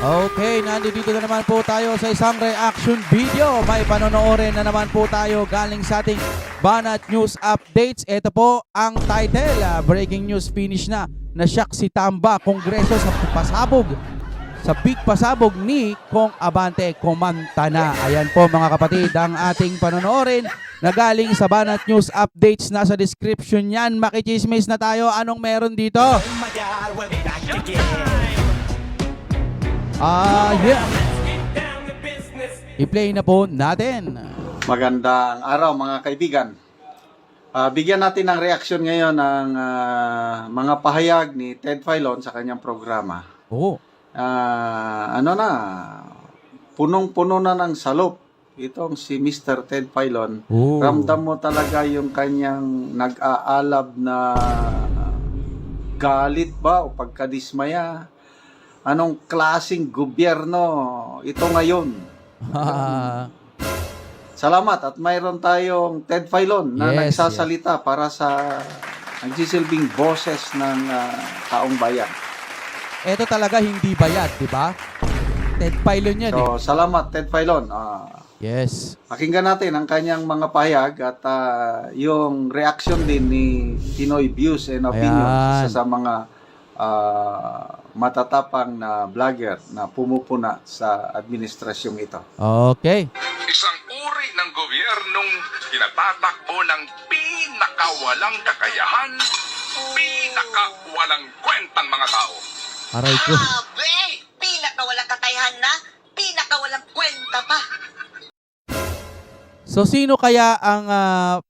Okay, nandito na naman po tayo sa isang reaction video. May panonoorin na naman po tayo galing sa ating Banat News Updates. Ito po ang title, breaking news finish na. Nasyak si Tamba, Kongreso sa pasabog. Sa big pasabog ni Kong Abante, kumanta na. Ayan po mga kapatid ang ating panonoorin na galing sa Banat News Updates. Nasa description yan. Makichismis na tayo. Anong meron dito? Yeah. I-play na po natin. Magandang araw mga kaibigan. Bigyan natin ng reaksyon ngayon ng mga pahayag ni Ted Filon sa kanyang programa. Oo. Punong-puno na ng salop itong si Mr. Ted Filon. Oo. Ramdam mo talaga yung kanyang nag-aalab na galit ba o pagkadismaya. Anong klaseng gobyerno ito ngayon? Salamat at mayroon tayong Ted Filon na nagsasalita para sa nagsisilbing boses ng taong bayan. Ito talaga hindi bayad, di ba? Ted Filon yan So, salamat Ted Filon. Yes. Pakinggan natin ang kanyang mga pahayag at yung reaction din ni Pinoy Views and Opinions, isa sa mga matatapang na vlogger na pumupuna sa administrasyong ito. Okay. Isang uri ng gobyernong tinatatakbo ng pinakawalang kakayahan, pinakawalang kwentang mga tao. Aray ko. Grabe! Pinakawalang kakayahan na, pinakawalang kwenta pa. So sino kaya ang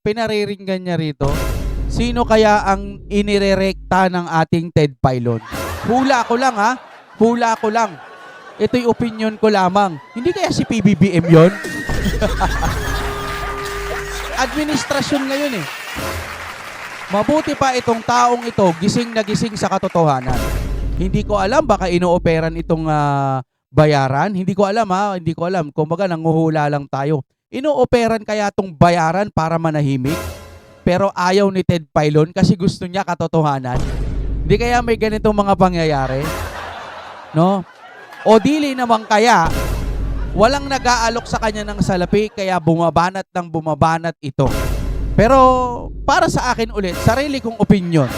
pinariringgan niya rito? Sino kaya ang inirerekta ng ating Ted Filon? Hula ko lang Hula ko lang. Ito'y opinion ko lamang. Hindi kaya si PBBM yon? Administrasyon ngayon eh. Mabuti pa itong taong ito, gising na gising sa katotohanan. Hindi ko alam, baka inooperan itong bayaran. Hindi ko alam hindi ko alam. Kumbaga nanguhula lang tayo. Inooperan kaya itong bayaran para manahimik? Pero ayaw ni Ted Filon kasi gusto niya katotohanan. Hindi kaya may ganitong mga pangyayari? No? O dili naman kaya walang nag-aalok sa kanya ng salapi kaya bumabanat ng bumabanat ito. Pero para sa akin ulit, sarili kong opinion.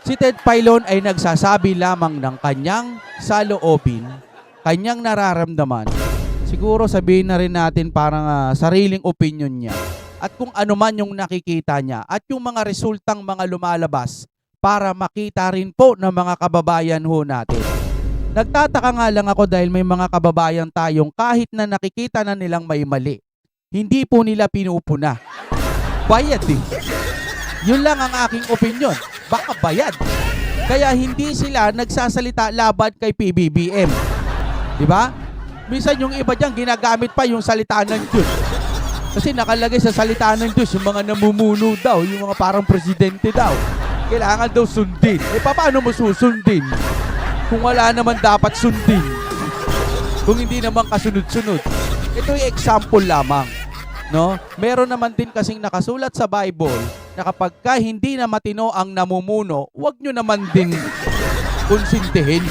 Si Ted Filon ay nagsasabi lamang ng kanyang saloobin, kanyang nararamdaman. Siguro sabihin na rin natin parang sariling opinion niya. At kung ano man yung nakikita niya at yung mga resultang mga lumalabas para makita rin po ng mga kababayan ho natin. Nagtataka nga lang ako dahil may mga kababayan tayong kahit na nakikita na nilang may mali, hindi po nila pinupuna. Bayad eh. Yun lang ang aking opinion. Baka bayad. Kaya hindi sila nagsasalita laban kay PBBM. Di ba? Minsan yung iba dyan ginagamit pa yung salita ng Diyos. Kasi nakalagay sa salita ng Diyos yung mga namumuno daw, yung mga parang presidente daw. Kailangan daw sundin. Paano mo susundin? Kung wala naman dapat sundin. Kung hindi naman kasunod-sunod. Ito yung example lamang. No? Meron naman din kasing nakasulat sa Bible na kapag hindi na matino ang namumuno, huwag nyo naman din konsintihin.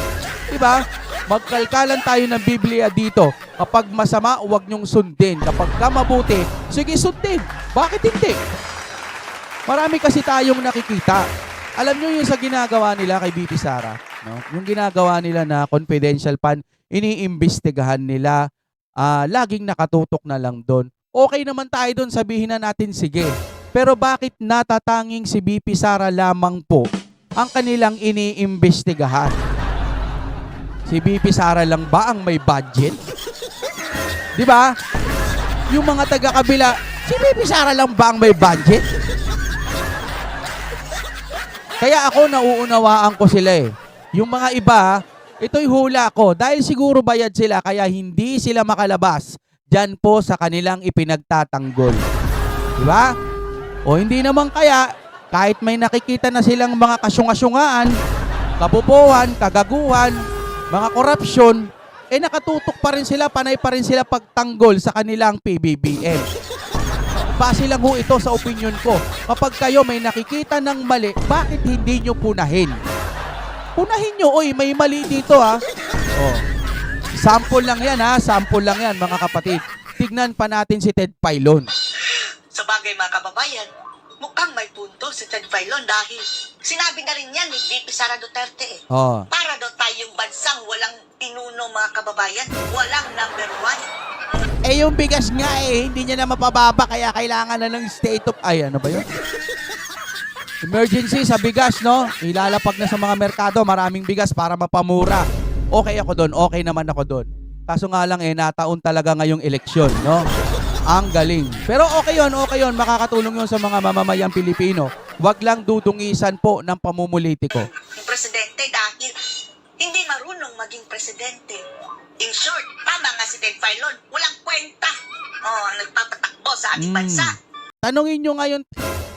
Diba? Magkalkalan tayo ng Biblia dito. Kapag masama, huwag nyong sundin. Kapag mabuti, sige sundin. Bakit hindi? Marami kasi tayong nakikita. Alam nyo yung sa ginagawa nila kay BP Sara, no? Yung ginagawa nila na confidential fund, iniimbestigahan nila, laging nakatutok na lang doon. Okay naman tayo doon, sabihin na natin sige. Pero bakit natatanging si BP Sara lamang po ang kanilang iniimbestigahan? Si BP Sara lang ba ang may budget? Di ba? Yung mga taga-kabila, si BP Sara lang ba ang may budget? Kaya ako nauunawaan ko sila eh. Yung mga iba, ito'y hula ko. Dahil siguro bayad sila kaya hindi sila makalabas dyan po sa kanilang ipinagtatanggol. Di ba? O hindi naman kaya, kahit may nakikita na silang mga kasyunga-syungaan, kabubuhan, kagaguhan, mga korupsyon, nakatutok pa rin sila, panay pa rin sila pagtanggol sa kanilang PBBM. Base lang ho ito sa opinion ko. Kapag kayo may nakikita ng mali, bakit hindi nyo punahin? Punahin nyo, oy, may mali dito ha. Oh. Sample lang yan ha, sample lang yan mga kapatid. Tignan pa natin si Ted Filon. Sa bagay mga kababayan, mukhang may punto si Ted Filon dahil sinabi na rin yan ni VP Sara Duterte eh. Oh. Para daw tayong bansang walang pinuno mga kababayan, walang number one. Eh yung bigas nga eh, hindi niya na mapababa kaya kailangan na ng state of... Ay, ano ba yun? Emergency sa bigas, no? Ilalapag na sa mga merkado, maraming bigas para mapamura. Okay ako doon, okay naman ako doon. Kaso nga lang eh, nataon talaga ngayong eleksyon, no? Ang galing. Pero okay yun, makakatulong yun sa mga mamamayang Pilipino. Huwag lang dudungisan po ng pamumulitiko. Yung presidente dahil hindi marunong maging presidente. In short, tama nga si Ted Filon, walang kwenta. Oh, ang nagpapatakbo sa ating bansa. Tanungin nyo ngayon,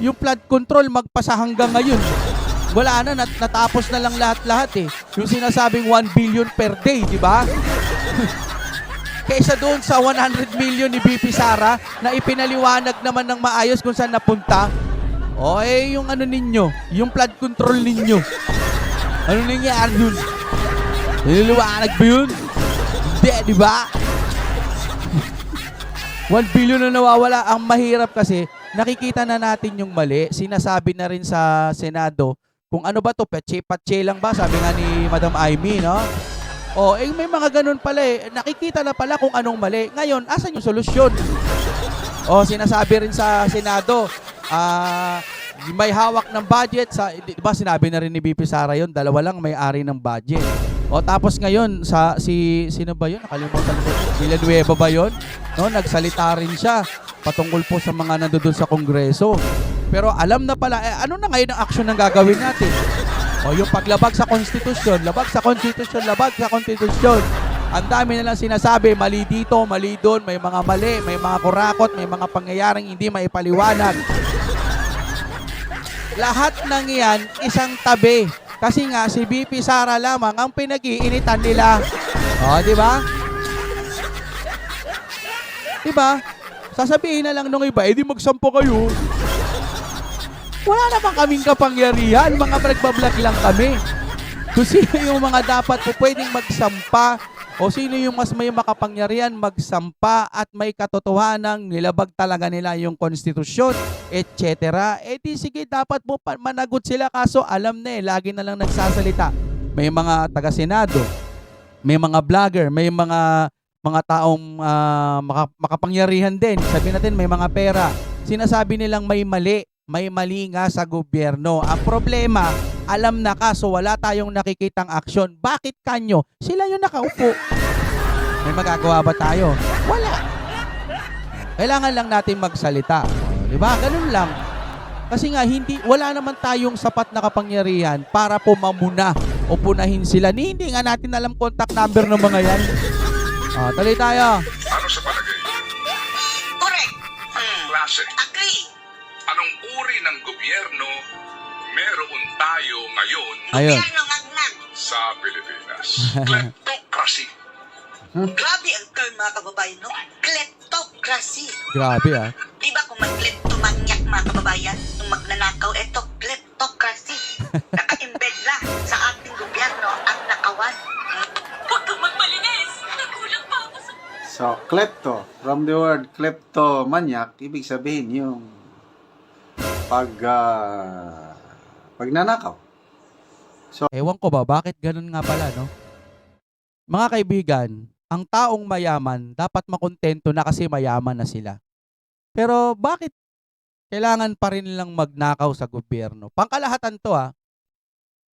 yung flood control magpasa hanggang ngayon. Wala na, natapos na lang lahat-lahat eh. Yung sinasabing 1 billion per day, di ba? Kaysa doon sa 100 million ni BP Sara na ipinaliwanag naman ng maayos kung saan napunta. O eh, yung ano ninyo, yung flood control ninyo. Ano nangyari dun? Nililiwanag ba yun? Hindi, di ba? 1 billion na nawawala. Ang mahirap kasi, nakikita na natin yung mali. Sinasabi na rin sa Senado, kung ano ba to, patse lang ba? Sabi nga ni Madam Amy, no? O, eh may mga ganun pala eh. Nakikita na pala kung anong mali. Ngayon, asan yung solusyon? O, sinasabi rin sa Senado, may hawak ng budget. Di ba sinabi na rin ni BP Sara yun, dalawa lang may-ari ng budget. O tapos ngayon, sino ba yun? Nakalimutan ko. Villanueva ba yun? No, nagsalita rin siya patungkol po sa mga nandoon sa Kongreso. Pero alam na pala, ano na ngayon ang aksyon na gagawin natin? O yung paglabag sa konstitusyon, labag sa konstitusyon, labag sa konstitusyon. Ang dami na lang sinasabi, mali dito, mali doon, may mga mali, may mga kurakot, may mga pangyayaring hindi maipaliwanag. Lahat ng iyan, isang tabi. Kasi nga, si BP Sara lamang ang pinag-iinitan nila. O, di ba? Di ba? Sasabihin na lang nung iba, di magsampo kayo. Wala naman kaming kapangyarihan, mga nagbablog lang kami. Kung sino yung mga dapat po pwedeng magsampa o sino yung mas may makapangyarihan magsampa at may katotohanan, nilabag talaga nila yung konstitusyon, etc. Eh di sige, dapat po managot sila kaso alam na lagi na lang nagsasalita. May mga taga-senado, may mga vlogger, may mga taong makapangyarihan din. Sabihin natin may mga pera. Sinasabi nilang may mali nga sa gobyerno. Ang problema, alam na kaso wala tayong nakikitang aksyon. Bakit kanyo? Sila yung nakaupo. May magagawa ba tayo? Wala. Kailangan lang natin magsalita. Di ba? Ganun lang. Kasi nga, wala naman tayong sapat na kapangyarihan para po mamuna o punahin sila. Hindi nga natin alam contact number ng mga yan. Tuloy tayo. Ano sa palagay? Correct. Klase. Agree. Anong uri ng gobyerno meron tayo ngayon Ayun. Gobyerno ngagnag. sa Pilipinas? Kleptocracy. Grabe ang term mga kababayan, no? Kleptocracy. Grabe Di ba kung may kleptomanyak mga kababayan, nung magnanakaw, eto, kleptocracy. Naka-embed na sa ating gobyerno ang nakawan. Huwag kang magmalinis! Nagulang pa ako sa... So, klepto, from the word kleptomaniac, ibig sabihin yung pagnanakaw. Ewan ko ba, bakit ganun nga pala, no? Mga kaibigan, ang taong mayaman dapat makontento na kasi mayaman na sila. Pero bakit kailangan pa rin nilang magnakaw sa gobyerno? Pangkalahatan to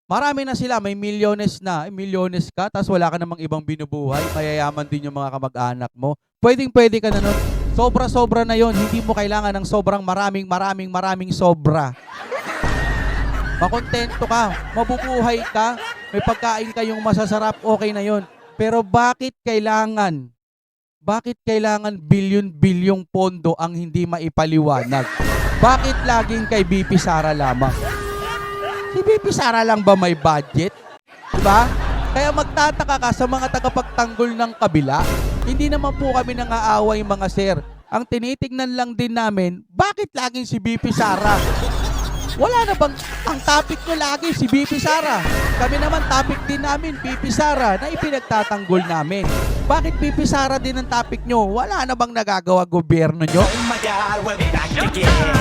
Marami na sila, may milyones na. Milyones ka, tapos wala ka namang ibang binubuhay. Mayayaman din yung mga kamag-anak mo. Pwedeng-pwede ka na nun. Sobra-sobra na yon. Hindi mo kailangan ng sobrang maraming sobra. Makontento ka, mabubuhay ka, may pagkain kayong masasarap, okay na yon. Pero bakit kailangan bilyon-bilyong pondo ang hindi maipaliwanag? Bakit laging kay BP Sara lamang? Si BP Sara lang ba may budget? Diba? Kaya magtataka ka sa mga tagapagtanggol ng kabila. Hindi naman po kami nangaaway mga sir. Ang tinitignan lang din namin, bakit laging si BP Sara? Wala na bang, ang topic nyo lagi si BP Sara. Kami naman topic din namin, BP Sara, na ipinagtatanggol namin. Bakit BP Sara din ang topic nyo? Wala na bang nagagawa gobyerno nyo? Oh my God, we'll be back again.